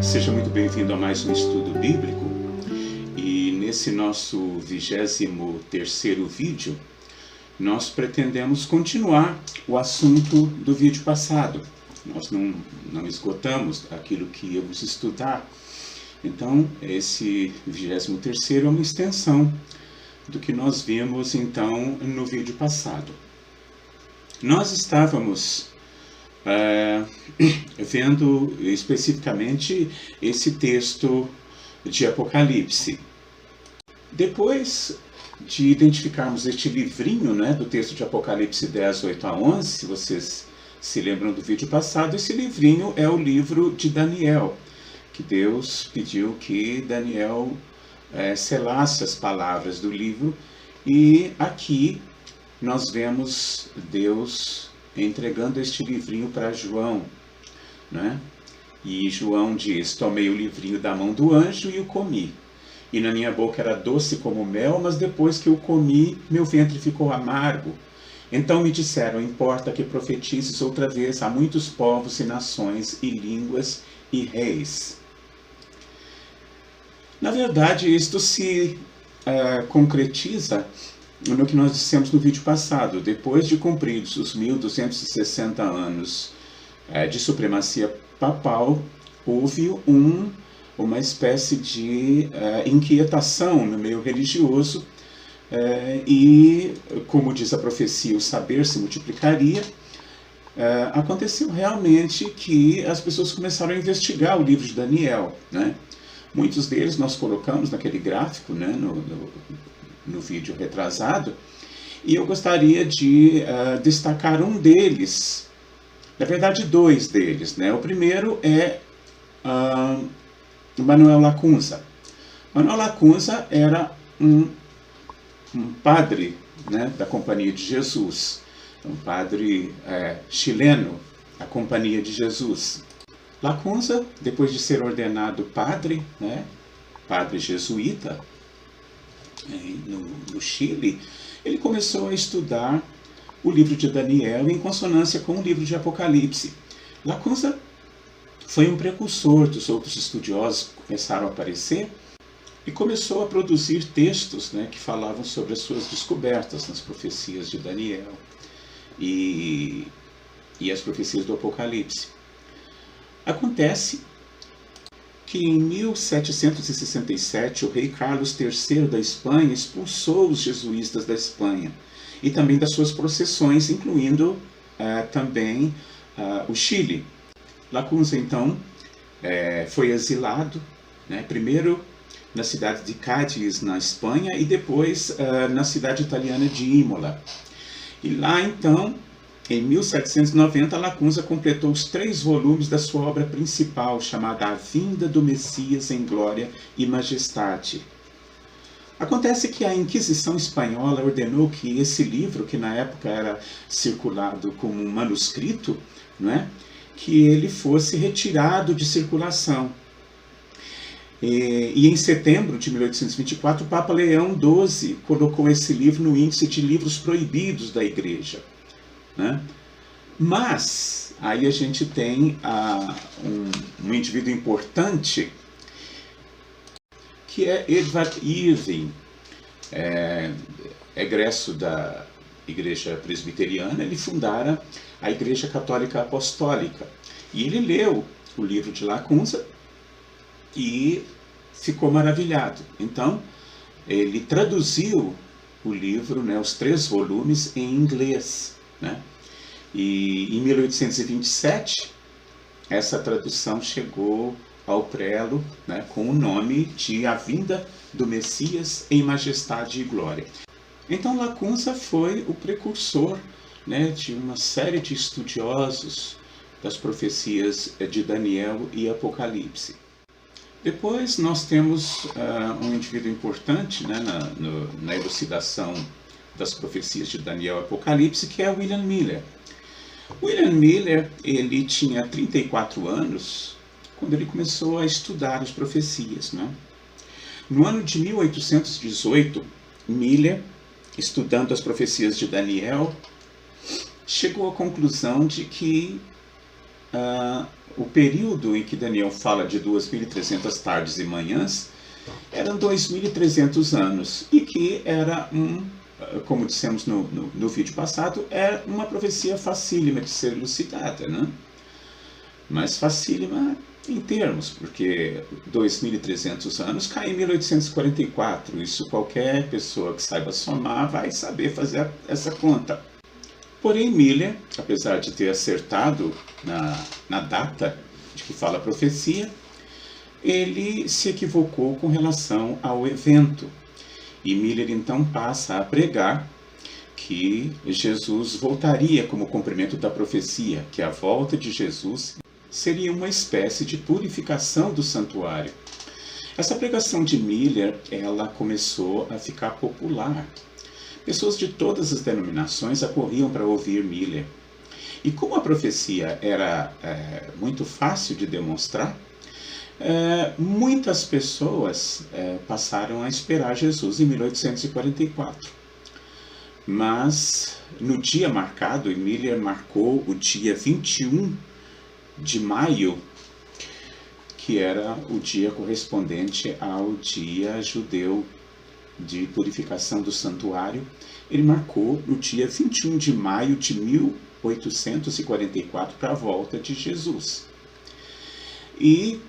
Seja muito bem-vindo a mais um estudo bíblico. E nesse nosso 23º vídeo, nós pretendemos continuar o assunto do vídeo passado. Nós não esgotamos aquilo que íamos estudar. Então, esse 23º é uma extensão do que nós vimos, então, no vídeo passado. Nós estávamos vendo especificamente esse texto de Apocalipse. Depois de identificarmos este livrinho, do texto de Apocalipse 10, 8 a 11, se vocês se lembram do vídeo passado, esse livrinho é o livro de Daniel, que Deus pediu que Daniel selasse as palavras do livro, e aqui nós vemos Deus entregando este livrinho para João, E João diz: tomei o livrinho da mão do anjo e o comi. E na minha boca era doce como mel, mas depois que eu comi, meu ventre ficou amargo. Então me disseram: importa que profetizes outra vez a muitos povos e nações e línguas e reis. Na verdade, isto se concretiza no que nós dissemos no vídeo passado. Depois de cumpridos os 1260 anos de supremacia papal, houve uma espécie de inquietação no meio religioso e, como diz a profecia, o saber se multiplicaria. Aconteceu realmente que as pessoas começaram a investigar o livro de Daniel, Muitos deles nós colocamos naquele gráfico, no vídeo retrasado, e eu gostaria de destacar um deles, na verdade dois deles. O primeiro é Manuel Lacunza. Manuel Lacunza era um padre da Companhia de Jesus, um padre chileno, da Companhia de Jesus. Lacunza, depois de ser ordenado padre, padre jesuíta, no Chile, ele começou a estudar o livro de Daniel em consonância com o livro de Apocalipse. Lacunza foi um precursor dos outros estudiosos que começaram a aparecer e começou a produzir textos que falavam sobre as suas descobertas nas profecias de Daniel e as profecias do Apocalipse. Acontece que em 1767 o rei Carlos III da Espanha expulsou os jesuítas da Espanha e também das suas processões, incluindo também o Chile. Lacunza, então, foi exilado, primeiro na cidade de Cádiz, na Espanha, e depois na cidade italiana de Imola. E lá, então, em 1790, Lacunza completou os 3 volumes da sua obra principal, chamada A Vinda do Messias em Glória e Majestade. Acontece que a Inquisição Espanhola ordenou que esse livro, que na época era circulado como um manuscrito, que ele fosse retirado de circulação. E em setembro de 1824, o Papa Leão XII colocou esse livro no índice de livros proibidos da Igreja. Mas aí a gente tem um indivíduo importante, que é Edward Irving, egresso da Igreja Presbiteriana. Ele fundara a Igreja Católica Apostólica, e ele leu o livro de Lacunza e ficou maravilhado. Então ele traduziu o livro, os 3 volumes, em inglês. E em 1827, essa tradução chegou ao prelo com o nome de A Vinda do Messias em Majestade e Glória. Então Lacunza foi o precursor de uma série de estudiosos das profecias de Daniel e Apocalipse. Depois nós temos um indivíduo importante na elucidação das profecias de Daniel e Apocalipse, que é William Miller. William Miller, ele tinha 34 anos quando ele começou a estudar as profecias. No ano de 1818, Miller, estudando as profecias de Daniel, chegou à conclusão de que o período em que Daniel fala de 2.300 tardes e manhãs eram 2.300 anos, e que era como dissemos no vídeo passado, é uma profecia facílima de ser elucidada, né? Mas facílima em termos, porque 2.300 anos cai em 1844, isso qualquer pessoa que saiba somar vai saber fazer essa conta. Porém, Miller, apesar de ter acertado na data de que fala a profecia, ele se equivocou com relação ao evento. E Miller então passa a pregar que Jesus voltaria como cumprimento da profecia, que a volta de Jesus seria uma espécie de purificação do santuário. Essa pregação de Miller, ela começou a ficar popular. Pessoas de todas as denominações acorriam para ouvir Miller. E como a profecia era muito fácil de demonstrar, muitas pessoas passaram a esperar Jesus em 1844. Mas no dia marcado, e Miller marcou o dia 21 de maio, que era o dia correspondente ao dia judeu de purificação do santuário, ele marcou no dia 21 de maio de 1844 para a volta de Jesus. E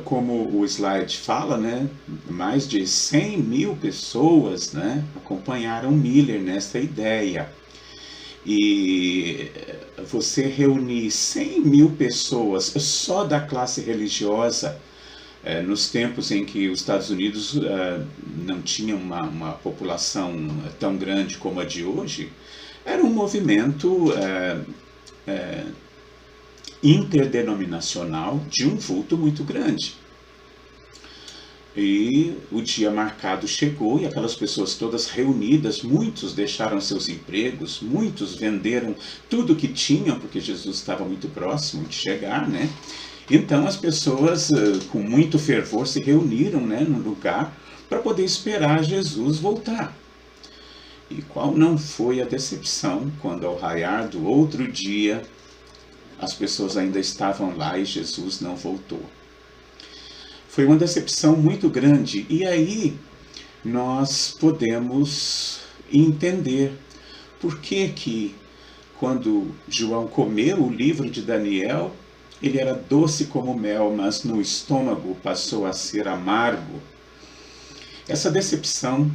como o slide fala, né, mais de 100 mil pessoas, né, acompanharam Miller nessa ideia. E você reunir 100 mil pessoas só da classe religiosa, nos tempos em que os Estados Unidos não tinham uma população tão grande como a de hoje, era um movimento interdenominacional de um vulto muito grande. E o dia marcado chegou e aquelas pessoas todas reunidas, muitos deixaram seus empregos, muitos venderam tudo que tinham, porque Jesus estava muito próximo de chegar, né? Então as pessoas com muito fervor se reuniram, né, no lugar para poder esperar Jesus voltar. E qual não foi a decepção quando ao raiar do outro dia as pessoas ainda estavam lá e Jesus não voltou. Foi uma decepção muito grande, e aí nós podemos entender por que quando João comeu o livro de Daniel, ele era doce como mel, mas no estômago passou a ser amargo. Essa decepção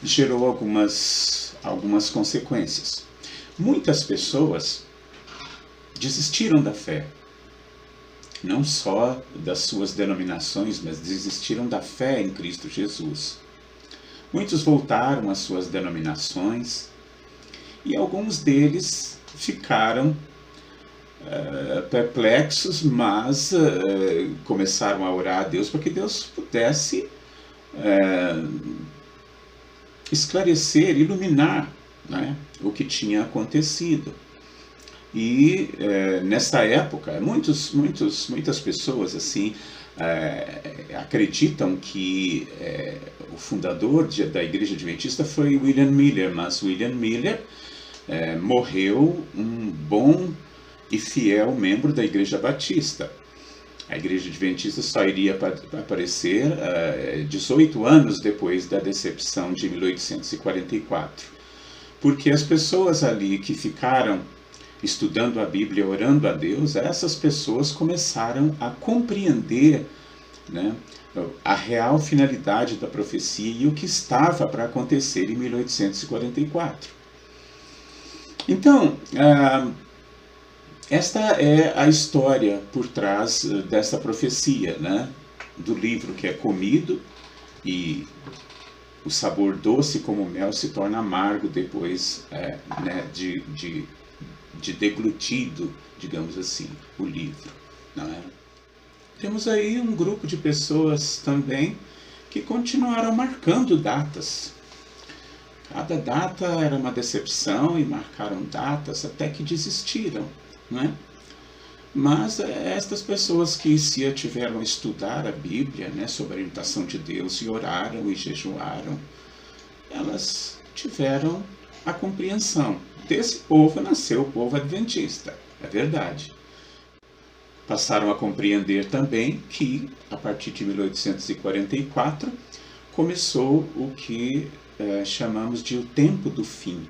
gerou algumas consequências. Muitas pessoas desistiram da fé, não só das suas denominações, mas desistiram da fé em Cristo Jesus. Muitos voltaram às suas denominações e alguns deles ficaram perplexos, mas começaram a orar a Deus para que Deus pudesse esclarecer, iluminar, né, o que tinha acontecido. E nessa época, muitas pessoas assim acreditam que o fundador da Igreja Adventista foi William Miller, mas William Miller morreu um bom e fiel membro da Igreja Batista. A Igreja Adventista só iria aparecer 18 anos depois da decepção de 1844, porque as pessoas ali que ficaram estudando a Bíblia, orando a Deus, essas pessoas começaram a compreender, né, a real finalidade da profecia e o que estava para acontecer em 1844. Então, esta é a história por trás dessa profecia, né, do livro que é comido e o sabor doce como mel se torna amargo depois né, de deglutido, digamos assim, o livro, não é? Temos aí um grupo de pessoas também que continuaram marcando datas. Cada data era uma decepção e marcaram datas até que desistiram, não é? Mas estas pessoas que se ativeram a estudar a Bíblia, né, sob a orientação de Deus, e oraram e jejuaram, elas tiveram a compreensão. Desse povo nasceu o povo adventista, é verdade. passaram a compreender também que, a partir de 1844, começou o que chamamos de o tempo do fim.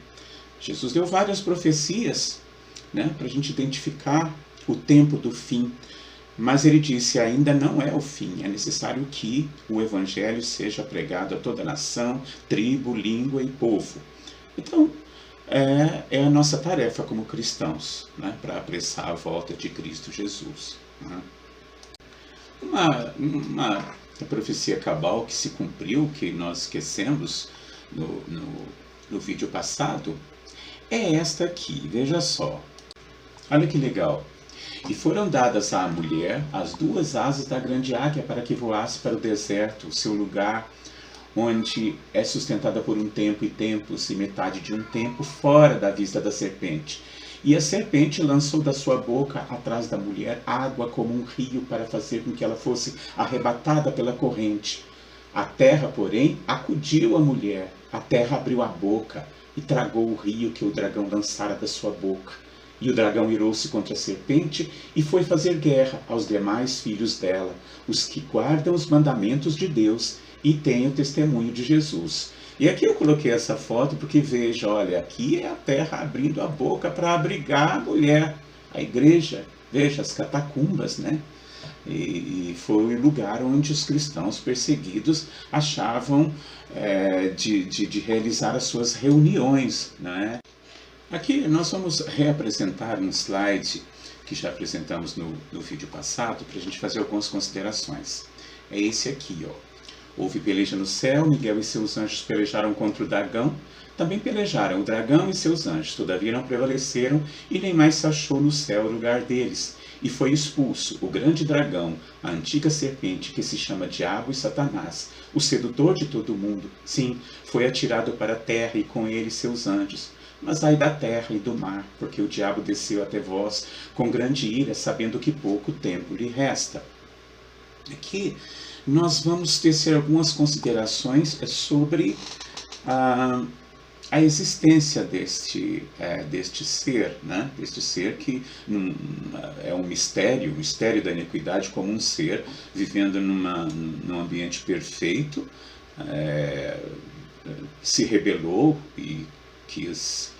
Jesus deu várias profecias, né, para a gente identificar o tempo do fim, mas ele disse, ainda não é o fim, é necessário que o Evangelho seja pregado a toda nação, tribo, língua e povo. Então, é a nossa tarefa como cristãos, né, para apressar a volta de Cristo Jesus. Né? Uma profecia cabal que se cumpriu, que nós esquecemos no vídeo passado, é esta aqui, veja só. Olha que legal. E foram dadas à mulher as 2 asas da grande águia para que voasse para o deserto, o seu lugar, onde é sustentada por um tempo e tempos e metade de um tempo, fora da vista da serpente. E a serpente lançou da sua boca atrás da mulher água como um rio para fazer com que ela fosse arrebatada pela corrente. A terra, porém, acudiu a mulher. A terra abriu a boca e tragou o rio que o dragão lançara da sua boca. E o dragão irou-se contra a serpente e foi fazer guerra aos demais filhos dela, os que guardam os mandamentos de Deus e têm o testemunho de Jesus. E aqui eu coloquei essa foto porque, veja, olha, aqui é a terra abrindo a boca para abrigar a mulher, a igreja, veja, as catacumbas, né? E foi o lugar onde os cristãos perseguidos achavam de realizar as suas reuniões, né? Aqui nós vamos reapresentar um slide que já apresentamos no vídeo passado para a gente fazer algumas considerações. É esse aqui, ó. Houve peleja no céu, Miguel e seus anjos pelejaram contra o dragão. Também pelejaram o dragão e seus anjos, todavia não prevaleceram, e nem mais se achou no céu o lugar deles. E foi expulso o grande dragão, a antiga serpente, que se chama Diabo e Satanás, o sedutor de todo o mundo. Sim, foi atirado para a terra e com ele seus anjos. Mas ai da terra e do mar, porque o diabo desceu até vós com grande ira, sabendo que pouco tempo lhe resta. Aqui nós vamos tecer algumas considerações sobre a existência deste ser, né? Deste ser que é um mistério, o mistério da iniquidade, como um ser vivendo num ambiente perfeito, se rebelou e quis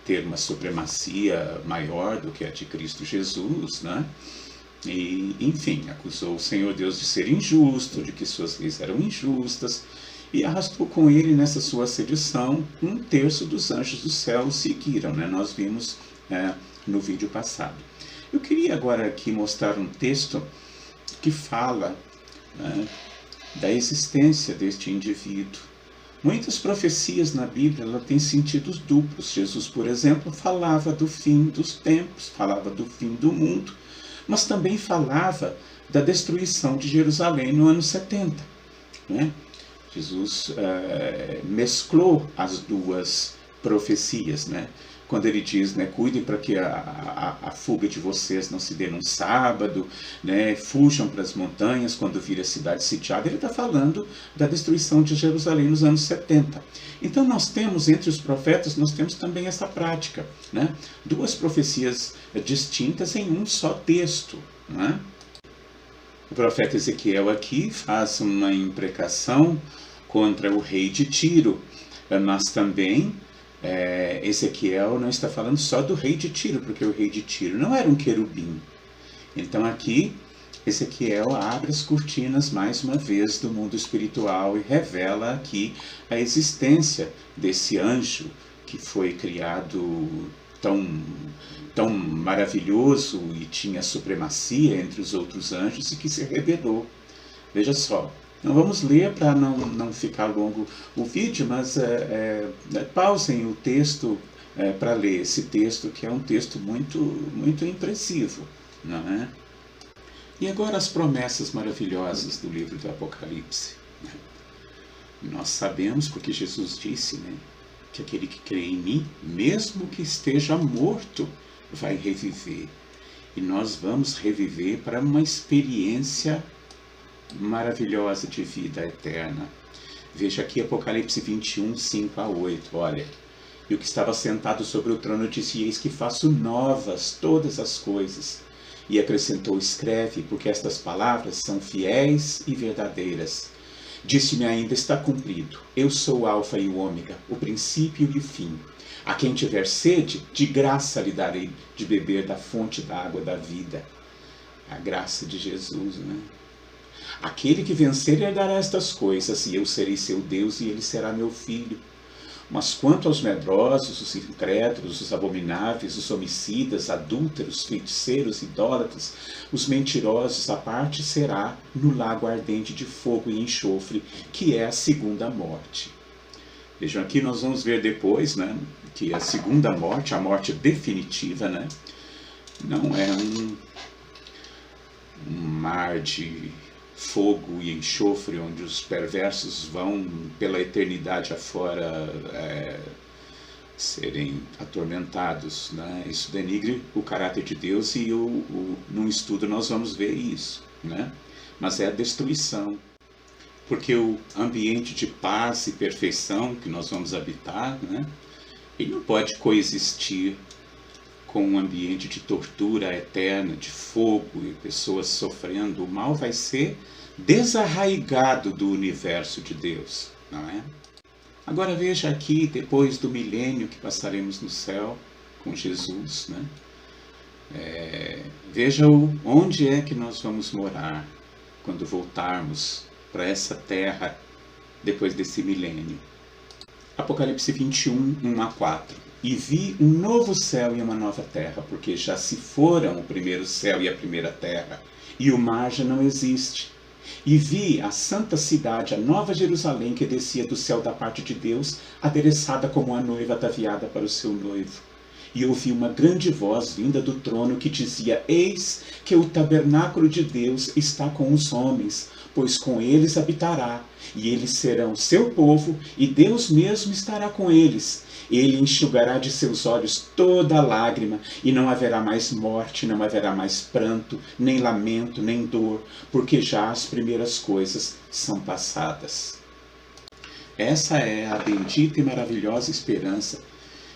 ter uma supremacia maior do que a de Cristo Jesus, né? E, enfim, acusou o Senhor Deus de ser injusto, de que suas leis eram injustas, e arrastou com ele nessa sua sedição 1/3 dos anjos do céu o seguiram, né? Nós vimos no vídeo passado. Eu queria agora aqui mostrar um texto que fala, né, da existência deste indivíduo. Muitas profecias na Bíblia têm sentidos duplos. Jesus, por exemplo, falava do fim dos tempos, falava do fim do mundo, mas também falava da destruição de Jerusalém no ano 70. Né? Jesus mesclou as duas profecias, né? Quando ele diz, né, cuidem para que a fuga de vocês não se dê num sábado, né, fujam para as montanhas quando vir a cidade sitiada. Ele está falando da destruição de Jerusalém nos anos 70. Então nós temos, entre os profetas, nós temos também essa prática, né? Duas profecias distintas em um só texto, né? O profeta Ezequiel aqui faz uma imprecação contra o rei de Tiro, mas também Ezequiel não está falando só do rei de Tiro, porque o rei de Tiro não era um querubim. Então aqui Ezequiel abre as cortinas mais uma vez do mundo espiritual e revela aqui a existência desse anjo que foi criado tão maravilhoso e tinha supremacia entre os outros anjos e que se rebelou. Veja só. Não vamos ler para não ficar longo o vídeo, mas pausem o texto para ler esse texto, que é um texto muito, muito impressivo. Não é? E agora as promessas maravilhosas do livro do Apocalipse. Nós sabemos, porque Jesus disse, né, que aquele que crê em mim, mesmo que esteja morto, vai reviver. E nós vamos reviver para uma experiência maravilhosa de vida eterna. Veja aqui Apocalipse 21, 5 a 8, olha. E o que estava sentado sobre o trono disse: eis que faço novas todas as coisas. E acrescentou: escreve, porque estas palavras são fiéis e verdadeiras. Disse-me ainda: está cumprido. Eu sou o Alfa e o Ômega, o princípio e o fim. A quem tiver sede, de graça lhe darei de beber da fonte da água da vida. A graça de Jesus, né? Aquele que vencer herdará estas coisas, e eu serei seu Deus, e ele será meu filho. Mas quanto aos medrosos, os incrédulos, os abomináveis, os homicidas, adúlteros, feiticeiros, idólatras, os mentirosos, a parte será no lago ardente de fogo e enxofre, que é a segunda morte. Vejam, aqui nós vamos ver depois, né, que a segunda morte, a morte definitiva, né, não é um mar de fogo e enxofre onde os perversos vão pela eternidade afora serem atormentados, né? Isso denigre o caráter de Deus e num estudo nós vamos ver isso, né? Mas é a destruição, porque o ambiente de paz e perfeição que nós vamos habitar, né, ele não pode coexistir com um ambiente de tortura eterna, de fogo e pessoas sofrendo. O mal vai ser desarraigado do universo de Deus, não é? Agora veja aqui, depois do milênio que passaremos no céu com Jesus, né? Veja onde é que nós vamos morar quando voltarmos para essa terra depois desse milênio. Apocalipse 21, 1 a 4. E vi um novo céu e uma nova terra, porque já se foram o primeiro céu e a primeira terra, e o mar já não existe. E vi a santa cidade, a nova Jerusalém, que descia do céu da parte de Deus, adereçada como a noiva ataviada para o seu noivo. E ouvi uma grande voz vinda do trono que dizia: eis que o tabernáculo de Deus está com os homens, pois com eles habitará, e eles serão seu povo, e Deus mesmo estará com eles. Ele enxugará de seus olhos toda lágrima, e não haverá mais morte, não haverá mais pranto, nem lamento, nem dor, porque já as primeiras coisas são passadas. Essa é a bendita e maravilhosa esperança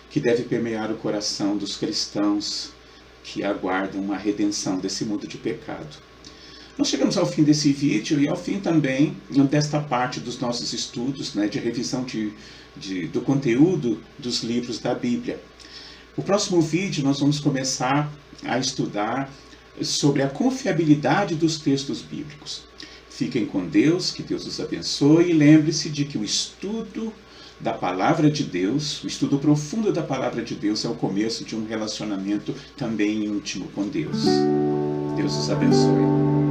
que deve permear o coração dos cristãos que aguardam a redenção desse mundo de pecado. Nós chegamos ao fim desse vídeo e ao fim também desta parte dos nossos estudos, né, de revisão do conteúdo dos livros da Bíblia. No próximo vídeo nós vamos começar a estudar sobre a confiabilidade dos textos bíblicos. Fiquem com Deus, que Deus os abençoe, e lembre-se de que o estudo da Palavra de Deus, o estudo profundo da Palavra de Deus é o começo de um relacionamento também íntimo com Deus. Deus os abençoe.